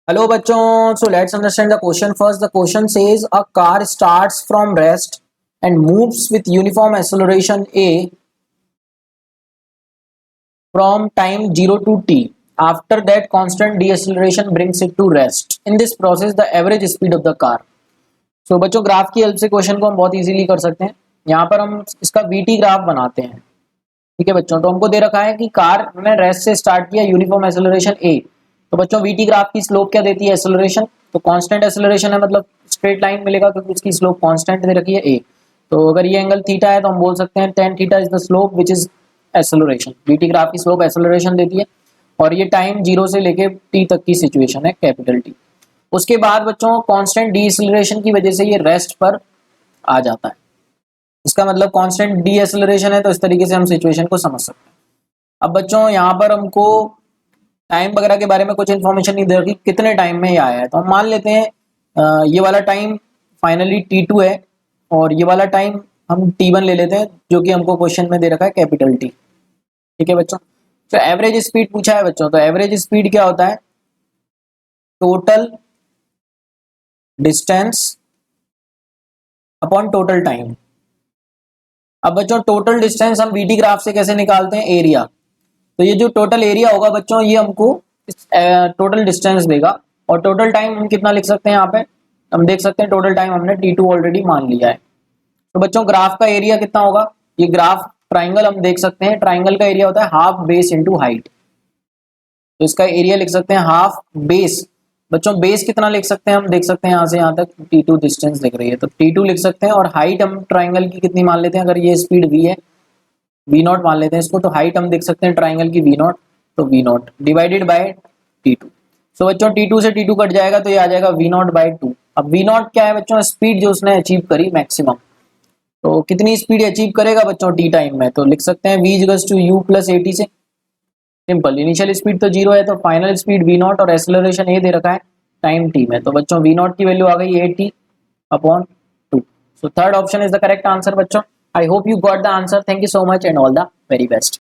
Hello bachon, so let's understand the question first. The question says a car starts from rest and moves with uniform acceleration a from time 0 to t. After that, constant deceleration brings it to rest. In this process, the average speed of the car. So बच्चों graph की help से question को हम बहुत easily कर सकते हैं। यहाँ पर हम इसका वीटी ग्राफ बनाते हैं। ठीक है बच्चों, तो हमको दे रखा है कि कार ने रेस्ट से स्टार्ट किया, यूनिफॉर्म एक्सेलरेशन ए। तो बच्चों वीटी ग्राफ की स्लोप क्या देती है? एक्सेलरेशन। तो कांस्टेंट एक्सेलरेशन है, मतलब स्ट्रेट लाइन मिलेगा क्योंकि उसकी स्लोप कांस्टेंट दे रखी है ए। तो अगर ये एंगल थीटा है तो हम बोल सकते हैं tan theta is the slope which is acceleration. VT graph की स्लोप एक्सेलरेशन देती है और ये टाइम 0 से लेके टी तक की सिचुएशन है, कैपिटल टी। उसके बाद बच्चों कांस्टेंट डीएक्सेलरेशन की वजह से ये रेस्ट पर आ जाता है। इसका मतलब कांस्टेंट डीएक्सेलरेशन है, तो इस तरीके से हम सिचुएशन को समझ सकते हैं। अब बच्चों यहाँ पर हमको टाइम वगैरह के बारे में कुछ इन्फॉर्मेशन नहीं दे रखी, कितने टाइम में ये आया है। तो हम मान लेते हैं ये वाला टाइम फाइनली t2 है और ये वाला टाइम हम t1 ले लेते हैं, जो कि हमको क्वेश्चन में दे रखा है कैपिटल टी। ठीक है बच्चों, तो एवरेज स्पीड पूछा है बच्चों। तो एवरेज स्पीड क्या होता है? Total distance upon total time. अब बच्चों टोटल डिस्टेंस हम वीटी ग्राफ से कैसे निकालते हैं? एरिया। तो ये जो टोटल एरिया होगा बच्चों, ये हमको टोटल डिस्टेंस देगा। और टोटल टाइम हम कितना लिख सकते हैं? यहाँ पे हम देख सकते हैं टोटल टाइम हमने t2 ऑलरेडी मान लिया है। तो बच्चों ग्राफ का एरिया कितना होगा? ये ग्राफ ट्राइंगल हम देख सकते हैं, ट्राइंगल का एरिया होता है हाफ बेस इंटू हाइट। तो इसका एरिया लिख सकते हैं हाफ बेस। बच्चों बेस कितना लिख सकते हैं? हम देख सकते हैं यहाँ से यहाँ तक t2 डिस्टेंस दिख रही है, तो t2 लिख सकते हैं। और हाइट हम ट्राइंगल की कितनी मान लेते हैं? अगर ये स्पीड v है, v0 मान लेते हैं इसको, तो हाइट हम देख सकते हैं ट्राइंगल की v0, तो v0 डिवाइडेड बाय t2। सो बच्चों t2 से t2 कट जाएगा तो ये आ जाएगा v0 बाय 2। अब v0 क्या है बच्चों? स्पीड जो उसने अचीव करी मैक्सिमम। तो कितनी स्पीड अचीव करेगा बच्चों t टाइम में? तो लिख सकते हैं v equals to u plus at से। सिंपल, इनिशियल स्पीड तो 0 है तो फाइनल स्पीड v0 और एक्सेलरेशन a दे रखा है टाइम t में। तो बच्चों v0 की वैल्यू आ गई 80 upon 2। So third option is the correct answer बच्चों। I hope you got the answer. Thank you so much and all the very best.